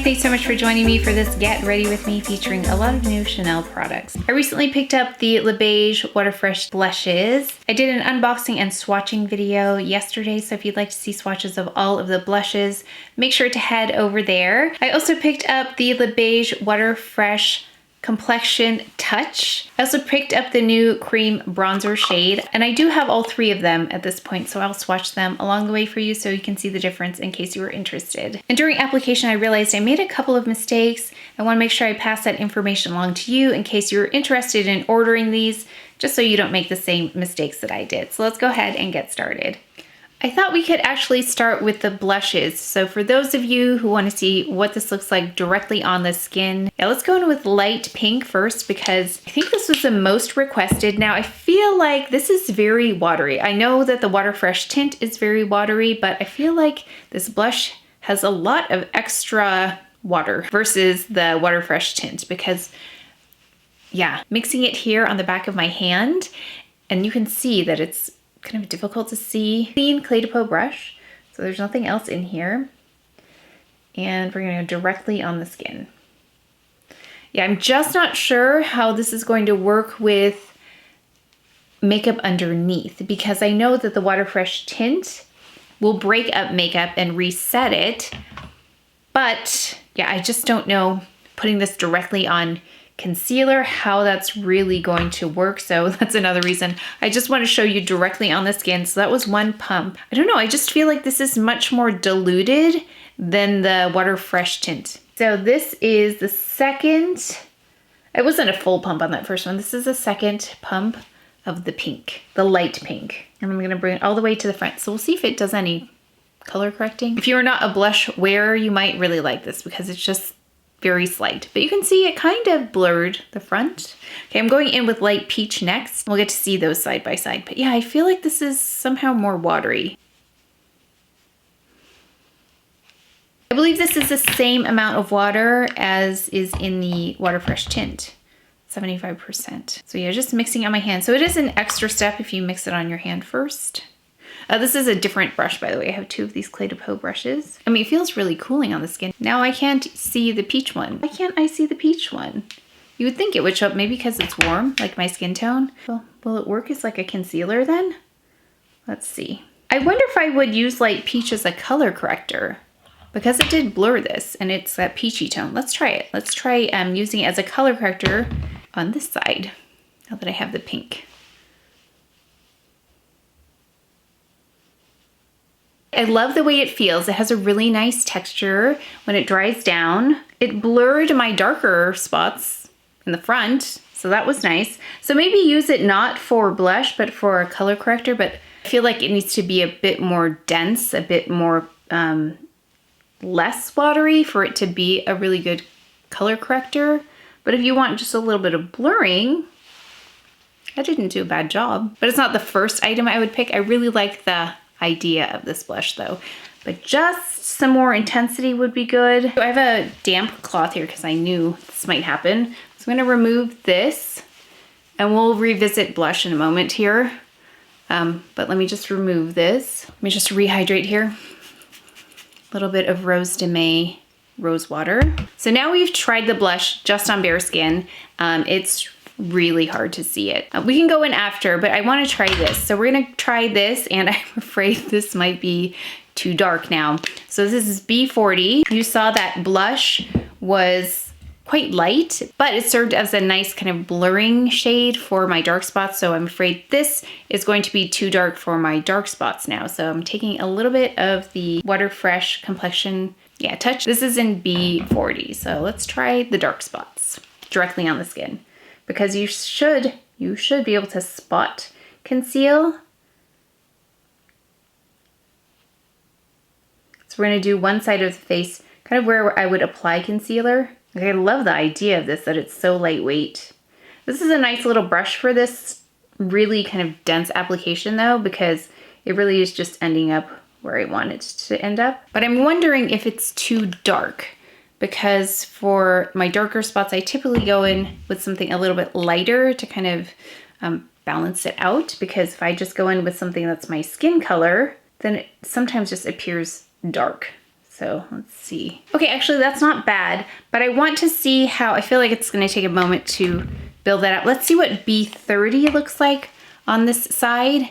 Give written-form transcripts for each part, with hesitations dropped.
thanks so much for joining me for this Get Ready With Me featuring a lot of new Chanel products. I recently picked up the Beige Water Fresh blushes. I did an unboxing and swatching video yesterday, so if you'd like to see swatches of all of the blushes, make sure to head over there. I also picked up the Beige Water Fresh Complexion Touch. I also picked up the new cream bronzer shade, and I do have all three of them at this point, so I'll swatch them along the way for you so you can see the difference in case you were interested. And during application, I realized I made a couple of mistakes. I want to make sure I pass that information along to you in case you're interested in ordering these, just so you don't make the same mistakes that I did. So let's go ahead and get started. I thought we could actually start with the blushes. So for those of you who want to see what this looks like directly on the skin, let's go in with light pink first because I think this was the most requested. Now I feel like this is very watery. I know that the Water Fresh tint is very watery, but I feel like this blush has a lot of extra water versus the Water Fresh tint because, yeah, mixing it here on the back of my hand, and you can see that it's kind of difficult to see. Clean CdP brush, so there's nothing else in here. And we're gonna go directly on the skin. Yeah, I'm just not sure how this is going to work with makeup underneath because I know that the Water Fresh tint will break up makeup and reset it. But yeah, I just don't know putting this directly on concealer, how that's really going to work. So that's another reason I just want to show you directly on the skin. So that was one pump. I don't know, I just feel like this is much more diluted than the Water Fresh tint. So this is the second, it wasn't a full pump on that first one. This is the second pump of the pink, the light pink. And I'm gonna bring it all the way to the front. So we'll see if it does any color correcting. If you're not a blush wearer, you might really like this because it's just very slight, but you can see it kind of blurred the front. Okay, I'm going in with light peach next. We'll get to see those side by side, but yeah, I feel like this is somehow more watery. I believe this is the same amount of water as is in the Water Fresh tint, 75%. So yeah, just mixing on my hand. So it is an extra step if you mix it on your hand first. This is a different brush, by the way. I have two of these CdP brushes. I mean, it feels really cooling on the skin. Now I can't see the peach one. Why can't I see the peach one? You would think it would show up maybe because it's warm, like my skin tone. Well, will it work as like a concealer then? Let's see. I wonder if I would use light peach as a color corrector because it did blur this and it's that peachy tone. Let's try it. Let's try using it as a color corrector on this side now that I have the pink. I love the way it feels. It has a really nice texture when it dries down. It blurred my darker spots in the front, so that was nice. So maybe use it not for blush, but for a color corrector, but I feel like it needs to be a bit more dense, a bit more less watery for it to be a really good color corrector. But if you want just a little bit of blurring, I didn't do a bad job. But it's not the first item I would pick. I really like the idea of this blush though, but just some more intensity would be good. I have a damp cloth here because I knew this might happen. So I'm going to remove this and we'll revisit blush in a moment here. But let me just remove this. Let me just rehydrate here. A little bit of Rose de May rose water. So now we've tried the blush just on bare skin. It's really hard to see it. We can go in after, but I want to try this. So we're gonna try this, and I'm afraid this might be too dark now. So this is B40. You saw that blush was quite light, but it served as a nice kind of blurring shade for my dark spots. So I'm afraid this is going to be too dark for my dark spots now. So I'm taking a little bit of the Water Fresh Complexion Touch. This is in B40. So let's try the dark spots directly on the skin, because you should be able to spot conceal. So we're gonna do one side of the face, kind of where I would apply concealer. I love the idea of this, that it's so lightweight. This is a nice little brush for this really kind of dense application though, because it really is just ending up where I want it to end up. But I'm wondering if it's too dark, because for my darker spots, I typically go in with something a little bit lighter to kind of balance it out, because if I just go in with something that's my skin color, then it sometimes just appears dark. So let's see. Okay, actually that's not bad, but I want to see how, I feel like it's gonna take a moment to build that up. Let's see what B30 looks like on this side,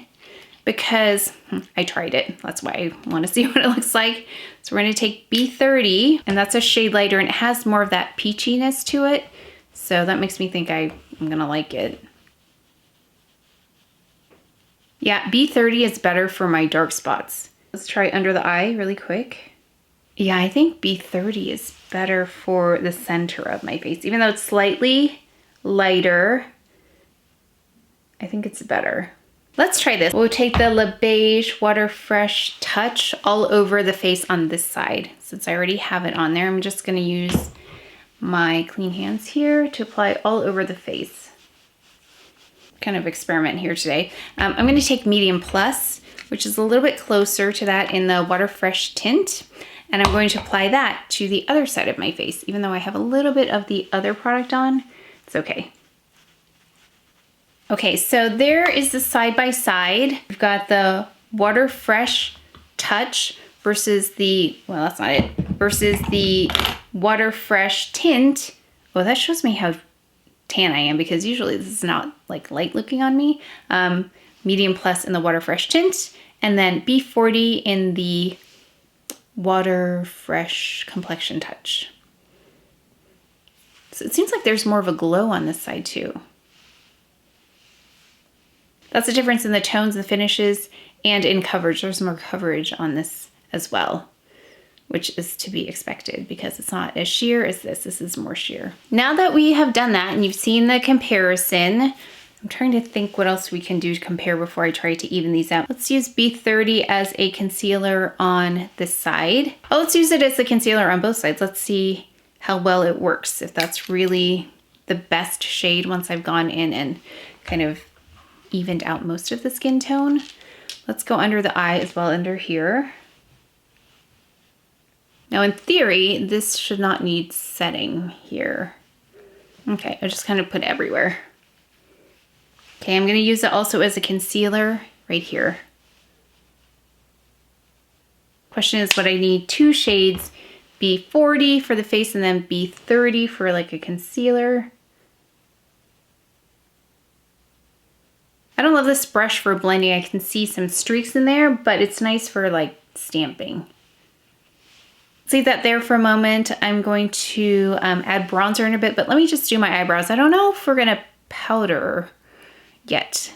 because I tried it. That's why I wanna see what it looks like. So we're gonna take B30, and that's a shade lighter, and it has more of that peachiness to it. So that makes me think I'm gonna like it. Yeah, B30 is better for my dark spots. Let's try under the eye really quick. Yeah, I think B30 is better for the center of my face. Even though it's slightly lighter, I think it's better. Let's try this. We'll take the Beige Water Fresh Touch all over the face on this side. Since I already have it on there, I'm just gonna use my clean hands here to apply all over the face. Kind of experiment here today. I'm gonna take Medium Plus, which is a little bit closer to that in the Water Fresh tint. And I'm going to apply that to the other side of my face. Even though I have a little bit of the other product on, it's okay. Okay, so there is the side by side. We've got the Water Fresh Touch versus the, well, that's not it, versus the Water Fresh Tint. Well, that shows me how tan I am, because usually this is not like light looking on me. Medium Plus in the Water Fresh Tint, and then B40 in the Water Fresh Complexion Touch. So it seems like there's more of a glow on this side too. That's the difference in the tones, the finishes, and in coverage. There's more coverage on this as well, which is to be expected because it's not as sheer as this. This is more sheer. Now that we have done that and you've seen the comparison, I'm trying to think what else we can do to compare before I try to even these out. Let's use B30 as a concealer on this side. Oh, let's use it as a concealer on both sides. Let's see how well it works, if that's really the best shade once I've gone in and kind of evened out most of the skin tone. Let's go under the eye as well, under here. Now in theory, this should not need setting here. Okay, I just kind of put it everywhere. Okay, I'm gonna use it also as a concealer right here. Question is, what I need two shades, B40 for the face and then B30 for like a concealer. I don't love this brush for blending. I can see some streaks in there, but it's nice for like stamping. Leave that there for a moment. I'm going to add bronzer in a bit, but let me just do my eyebrows. I don't know if we're gonna powder yet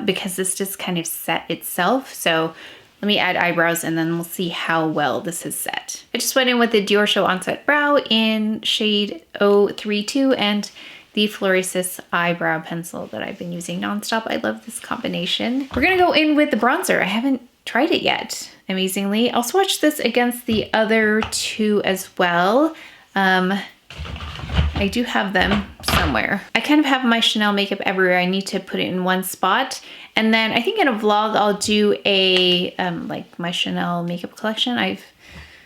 because this just kind of set itself. So let me add eyebrows and then we'll see how well this is set. I just went in with the DIOR Show Onset Brow in shade 032 and the Florasis eyebrow pencil that I've been using nonstop. I love this combination. We're gonna go in with the bronzer. I haven't tried it yet, amazingly. I'll swatch this against the other two as well. I do have them somewhere. I kind of have my Chanel makeup everywhere. I need to put it in one spot. And then I think in a vlog, I'll do a, like my Chanel makeup collection. I've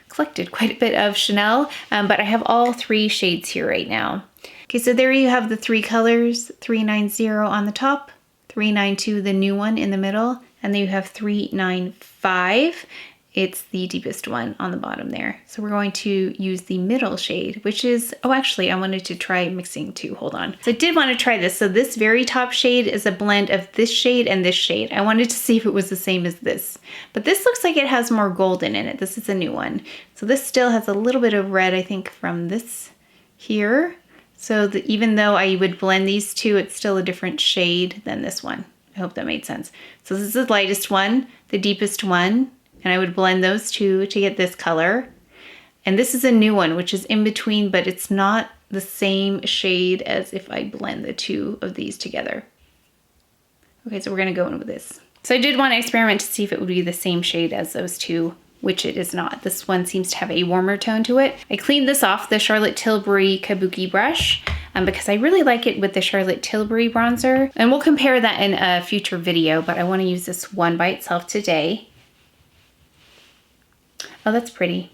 collected quite a bit of Chanel, but I have all three shades here right now. Okay, so there you have the three colors, 390 on the top, 392, the new one in the middle, and then you have 395. It's the deepest one on the bottom there. So we're going to use the middle shade, which is, oh, actually, I wanted to try mixing too. Hold on. So I did want to try this. So this very top shade is a blend of this shade and this shade. I wanted to see if it was the same as this, but this looks like it has more golden in it. This is a new one. So this still has a little bit of red, I think, from this here. So even though I would blend these two, it's still a different shade than this one. I hope that made sense. So this is the lightest one, the deepest one, and I would blend those two to get this color. And this is a new one, which is in between, but it's not the same shade as if I blend the two of these together. Okay, so we're gonna go in with this. So I did want to experiment to see if it would be the same shade as those two, which it is not. This one seems to have a warmer tone to it. I cleaned this off the Charlotte Tilbury Kabuki brush because I really like it with the Charlotte Tilbury bronzer. And we'll compare that in a future video, but I want to use this one by itself today. Oh, that's pretty.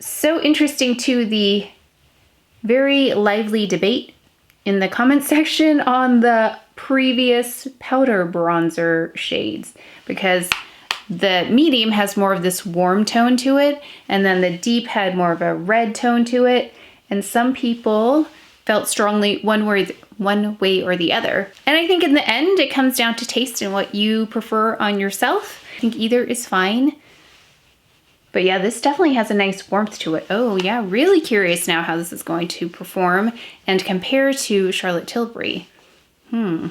So interesting too, the very lively debate in the comment section on the previous powder bronzer shades, because the medium has more of this warm tone to it, and then the deep had more of a red tone to it. And some people felt strongly one way or the other. And I think in the end, it comes down to taste and what you prefer on yourself. I think either is fine. But yeah, this definitely has a nice warmth to it. Oh yeah, really curious now how this is going to perform and compare to Charlotte Tilbury. Okay,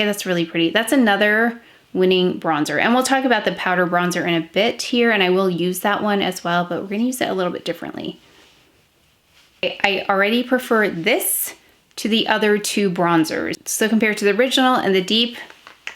that's really pretty. That's another winning bronzer. And we'll talk about the powder bronzer in a bit here, and I will use that one as well, but we're gonna use it a little bit differently. I already prefer this to the other two bronzers. So compared to the original and the deep,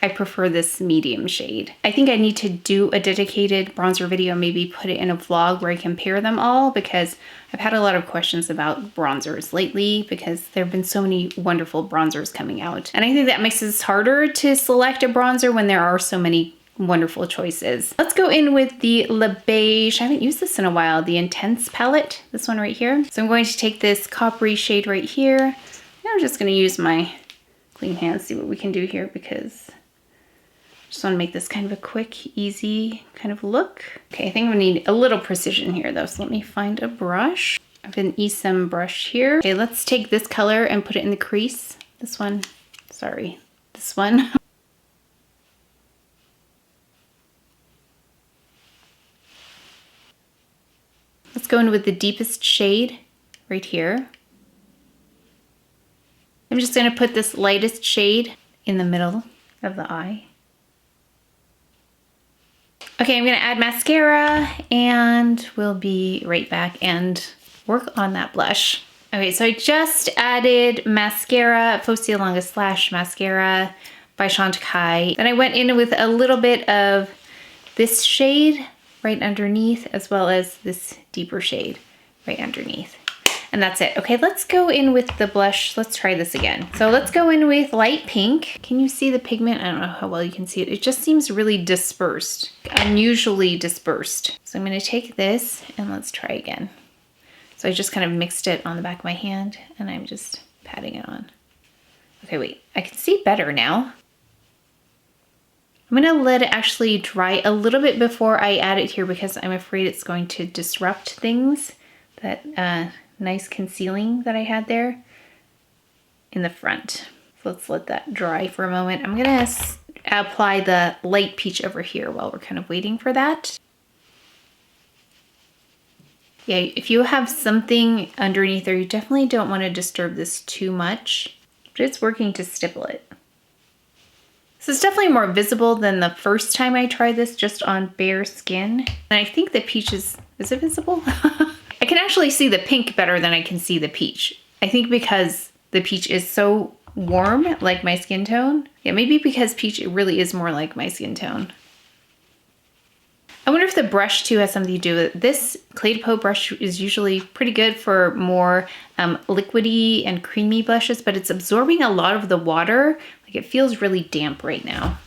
I prefer this medium shade. I think I need to do a dedicated bronzer video, maybe put it in a vlog where I compare them all, because I've had a lot of questions about bronzers lately because there have been so many wonderful bronzers coming out. And I think that makes it harder to select a bronzer when there are so many wonderful choices. Let's go in with the Beige. I haven't used this in a while, the Intense palette, this one right here. So I'm going to take this coppery shade right here. And I'm just gonna use my clean hands, see what we can do here, because just want to make this kind of a quick, easy kind of look. Okay, I think we need a little precision here though, so let me find a brush. I have an Esem brush here. Okay, let's take this color and put it in the crease. This one, sorry, this one. Let's go in with the deepest shade right here. I'm just gonna put this lightest shade in the middle of the eye. Okay, I'm gonna add mascara and we'll be right back and work on that blush. Okay, so I just added mascara, Faux de Longue Slash mascara by Chantecaille. Then I went in with a little bit of this shade right underneath, as well as this deeper shade right underneath. And that's it. Okay, let's go in with the blush. Let's try this again. So let's go in with light pink. Can you see the pigment? I don't know how well you can see it. It just seems really dispersed, unusually dispersed. So I'm gonna take this and let's try again. So I just kind of mixed it on the back of my hand and I'm just patting it on. Okay, wait, I can see better now. I'm gonna let it actually dry a little bit before I add it here because I'm afraid it's going to disrupt things. That nice concealing that I had there in the front. So let's let that dry for a moment. I'm gonna apply the light peach over here while we're kind of waiting for that. Yeah, if you have something underneath there, you definitely don't want to disturb this too much, but it's working to stipple it. This is definitely more visible than the first time I tried this just on bare skin. And I think the peach is it visible? I can actually see the pink better than I can see the peach. I think because the peach is so warm, like my skin tone. Yeah, maybe because peach, it really is more like my skin tone. I wonder if the brush too has something to do with it. This Clay de Peau brush is usually pretty good for more liquidy and creamy blushes, but it's absorbing a lot of the water. Like it feels really damp right now.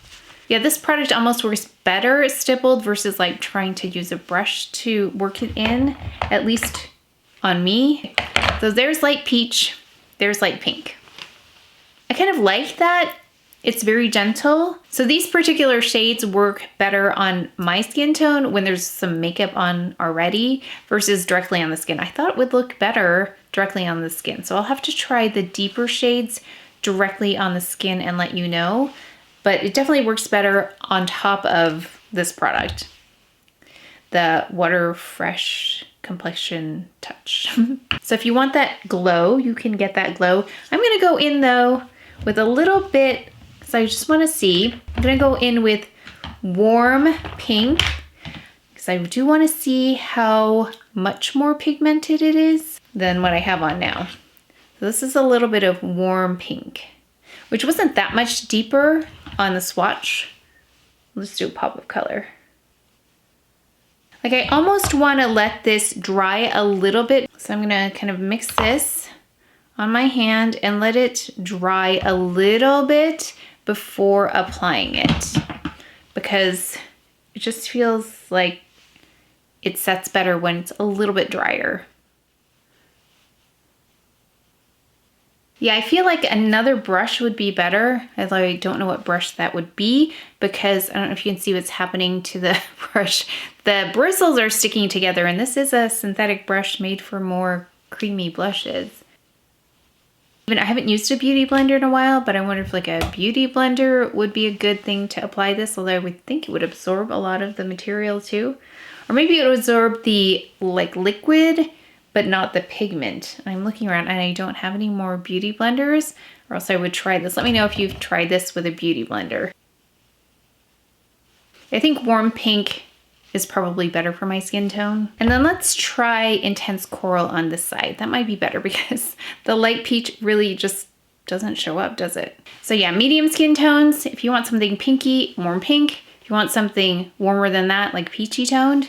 Yeah, this product almost works better stippled versus like trying to use a brush to work it in, at least on me. So there's light peach, there's light pink. I kind of like that. It's very gentle. So these particular shades work better on my skin tone when there's some makeup on already versus directly on the skin. I thought it would look better directly on the skin. So I'll have to try the deeper shades directly on the skin and let you know. But it definitely works better on top of this product. The Water Fresh Complexion Touch. So if you want that glow, you can get that glow. I'm gonna go in though with a little bit, because I just wanna see. I'm gonna go in with warm pink, because I do wanna see how much more pigmented it is than what I have on now. So this is a little bit of warm pink, which wasn't that much deeper on the swatch. Let's do a pop of color. Like I almost want to let this dry a little bit. So I'm gonna kind of mix this on my hand and let it dry a little bit before applying it, because it just feels like it sets better when it's a little bit drier. Yeah, I feel like another brush would be better, although I don't know what brush that would be because I don't know if you can see what's happening to the brush. The bristles are sticking together, and this is a synthetic brush made for more creamy blushes. Even I haven't used a beauty blender in a while, but I wonder if like a beauty blender would be a good thing to apply this, although I would think it would absorb a lot of the material too. Or maybe it would absorb the like liquid, but not the pigment. I'm looking around and I don't have any more beauty blenders, or else I would try this. Let me know if you've tried this with a beauty blender. I think warm pink is probably better for my skin tone. And then let's try intense coral on this side. That might be better because the light peach really just doesn't show up, does it? So yeah, medium skin tones. If you want something pinky, warm pink. If you want something warmer than that, like peachy toned,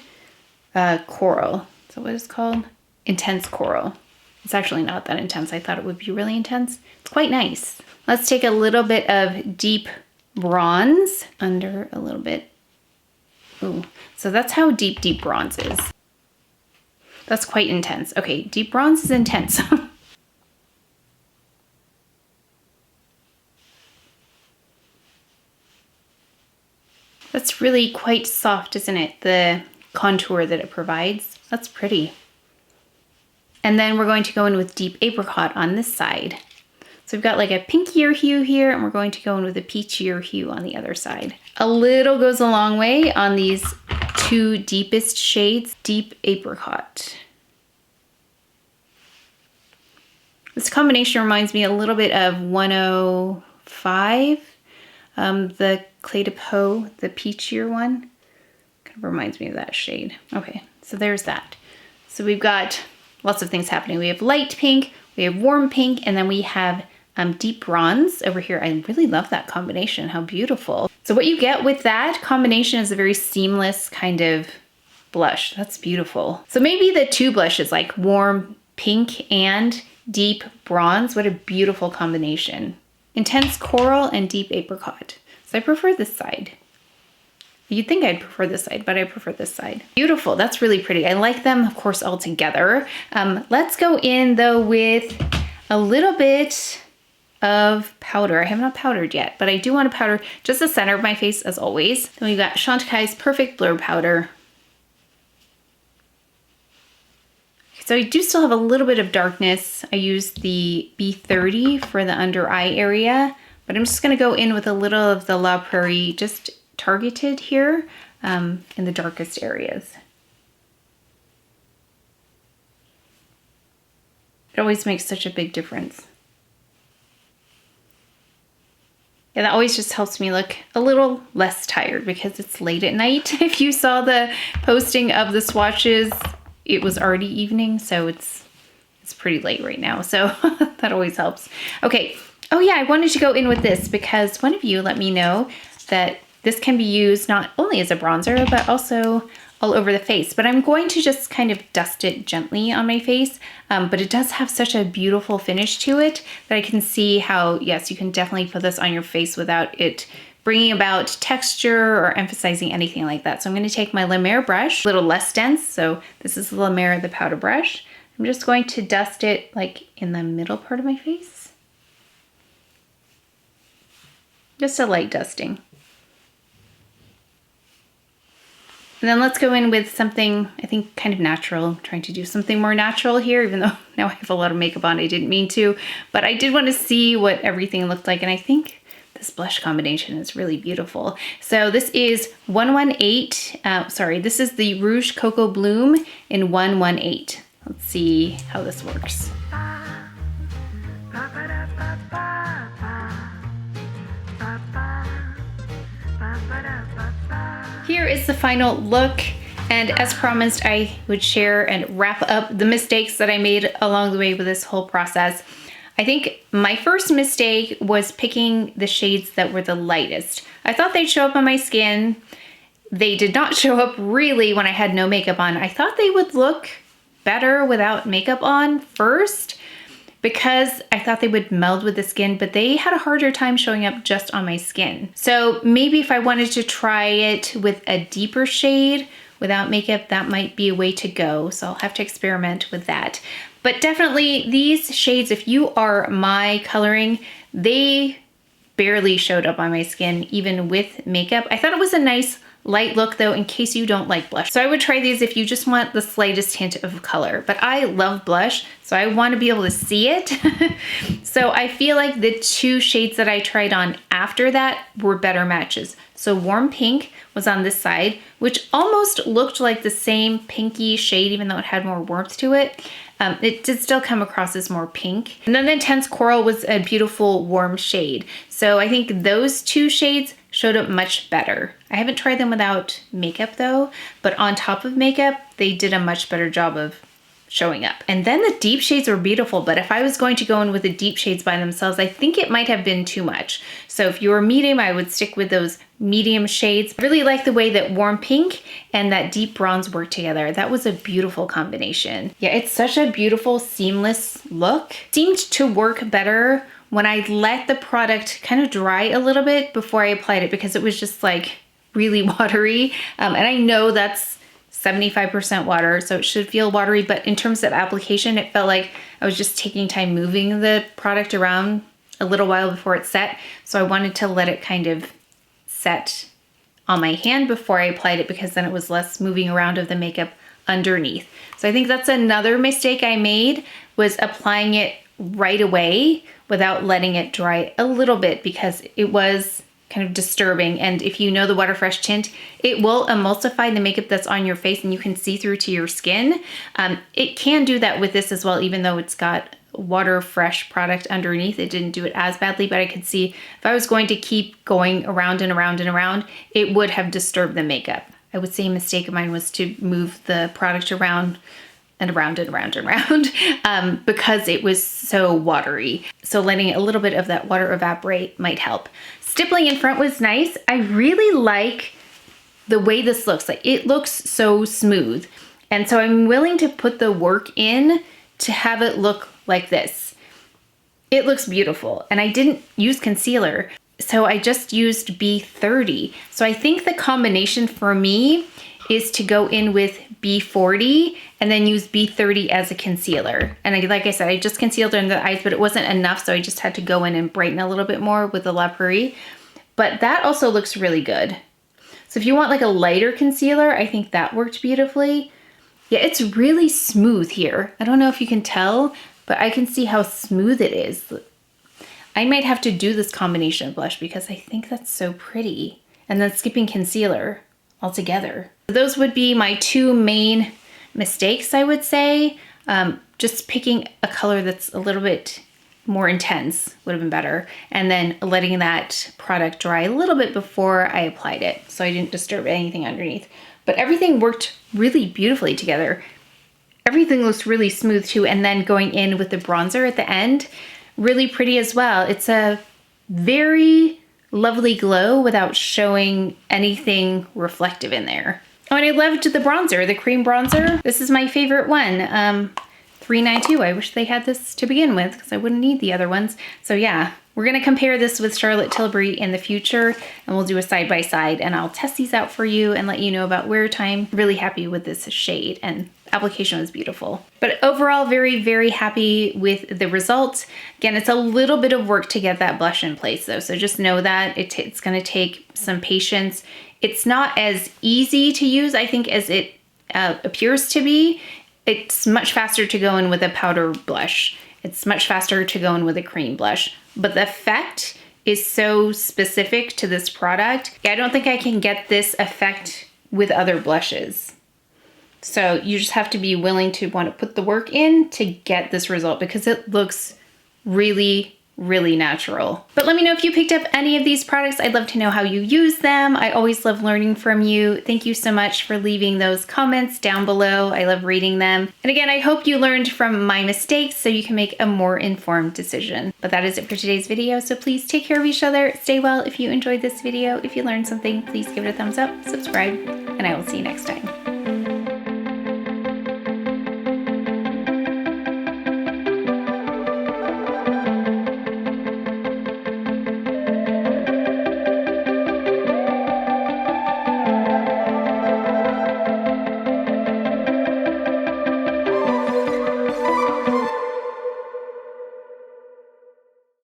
coral. Is that what it's called? Intense coral. It's actually not that intense. I thought it would be really intense. It's quite nice. Let's take a little bit of deep bronze under a little bit. Ooh, so that's how deep bronze is. That's quite intense. Okay, deep bronze is intense. That's really quite soft, isn't it? The contour that it provides. That's pretty. And then we're going to go in with deep apricot on this side. So we've got like a pinkier hue here, and we're going to go in with a peachier hue on the other side. A little goes a long way on these two deepest shades, deep apricot. This combination reminds me a little bit of 105, the Clé de Peau, the peachier one. Kind of reminds me of that shade. Okay, so there's that. So we've got lots of things happening. We have light pink, we have warm pink, and then we have deep bronze over here. I really love that combination, how beautiful. So what you get with that combination is a very seamless kind of blush. That's beautiful. So maybe the two blushes, like warm pink and deep bronze, what a beautiful combination. Intense coral and deep apricot. So I prefer this side. You'd think I'd prefer this side, but I prefer this side. Beautiful, that's really pretty. I like them, of course, all together. Let's go in though with a little bit of powder. I have not powdered yet, but I do want to powder just the center of my face as always. Then we've got Chantecaille's Perfect Blur Powder. So I do still have a little bit of darkness. I used the B30 for the under eye area, but I'm just gonna go in with a little of the La Prairie just targeted here in the darkest areas. It always makes such a big difference. Yeah, that always just helps me look a little less tired because it's late at night. If you saw the posting of the swatches, it was already evening, so it's pretty late right now. So that always helps. Okay. Oh yeah, I wanted to go in with this because one of you let me know that this can be used not only as a bronzer, but also all over the face. But I'm going to just kind of dust it gently on my face. But it does have such a beautiful finish to it that I can see how, yes, you can definitely put this on your face without it bringing about texture or emphasizing anything like that. So I'm going to take my MER brush, a little less dense. So this is the MER, the powder brush. I'm just going to dust it like in the middle part of my face. Just a light dusting. And then let's go in with something, I think, kind of natural. I'm trying to do something more natural here, even though now I have a lot of makeup on. I didn't mean to, but I did want to see what everything looked like. And I think this blush combination is really beautiful. So this is 118, this is the Rouge Coco Bloom in 118. Let's see how this works. Here is the final look, and as promised, I would share and wrap up the mistakes that I made along the way with this whole process. I think my first mistake was picking the shades that were the lightest. I thought they'd show up on my skin. They did not show up really when I had no makeup on. I thought they would look better without makeup on first, because I thought they would meld with the skin, but they had a harder time showing up just on my skin. So maybe if I wanted to try it with a deeper shade without makeup, that might be a way to go. So I'll have to experiment with that. But definitely these shades, if you are my coloring, they barely showed up on my skin, even with makeup. I thought it was a nice light look though, in case you don't like blush. So I would try these if you just want the slightest hint of color, but I love blush, so I want to be able to see it. So I feel like the two shades that I tried on after that were better matches. So Warm Pink was on this side, which almost looked like the same pinky shade, even though it had more warmth to it. It did still come across as more pink. And then the Intense Coral was a beautiful warm shade. So I think those two shades showed up much better. I haven't tried them without makeup though, but on top of makeup, they did a much better job of showing up. And then the deep shades were beautiful, but if I was going to go in with the deep shades by themselves, I think it might have been too much. So if you were medium, I would stick with those medium shades. I really like the way that Warm Pink and that deep bronze work together. That was a beautiful combination. Yeah, it's such a beautiful, seamless look. Seemed to work better when I let the product kind of dry a little bit before I applied it, because it was just like really watery. And I know that's 75% water, so it should feel watery, but in terms of application, it felt like I was just taking time moving the product around a little while before it set. So I wanted to let it kind of set on my hand before I applied it, because then it was less moving around of the makeup underneath. So I think that's another mistake I made, was applying it right away without letting it dry a little bit, because it was kind of disturbing. And if you know the Water Fresh tint, it will emulsify the makeup that's on your face and you can see through to your skin. It can do that with this as well, even though it's got Water Fresh product underneath. It didn't do it as badly, but I could see if I was going to keep going around and around and around, it would have disturbed the makeup. I would say a mistake of mine was to move the product around and around and around and around because it was so watery. So letting a little bit of that water evaporate might help. Stippling in front was nice. I really like the way this looks. Like, it looks so smooth. And so I'm willing to put the work in to have it look like this. It looks beautiful. And I didn't use concealer, so I just used B30. So I think the combination for me is to go in with B40 and then use B30 as a concealer. And like I said, I just concealed under the eyes, but it wasn't enough, so I just had to go in and brighten a little bit more with the La Prairie. But that also looks really good. So if you want like a lighter concealer, I think that worked beautifully. Yeah, it's really smooth here. I don't know if you can tell, but I can see how smooth it is. I might have to do this combination of blush because I think that's so pretty. And then skipping concealer altogether. Those would be my two main mistakes, I would say. Just picking a color that's a little bit more intense would have been better. And then letting that product dry a little bit before I applied it, so I didn't disturb anything underneath. But everything worked really beautifully together. Everything looks really smooth too. And then going in with the bronzer at the end, really pretty as well. It's a very lovely glow without showing anything reflective in there. Oh, and I loved the bronzer, the cream bronzer. This is my favorite one. $3.92. I wish they had this to begin with because I wouldn't need the other ones. So yeah, we're gonna compare this with Charlotte Tilbury in the future, and we'll do a side-by-side, and I'll test these out for you and let you know about wear time. Really happy with this shade, and application was beautiful. But overall, very, very happy with the results. Again, it's a little bit of work to get that blush in place though, so just know that it's gonna take some patience. It's not as easy to use, I think, as it appears to be. It's much faster to go in with a powder blush. It's much faster to go in with a cream blush, but the effect is so specific to this product. I don't think I can get this effect with other blushes. So you just have to be willing to want to put the work in to get this result, because it looks really, really natural. But let me know if you picked up any of these products. I'd love to know how you use them. I always love learning from you. Thank you so much for leaving those comments down below. I love reading them. And again, I hope you learned from my mistakes so you can make a more informed decision. But that is it for today's video. So please take care of each other. Stay well if you enjoyed this video. If you learned something, please give it a thumbs up, subscribe, and I will see you next time.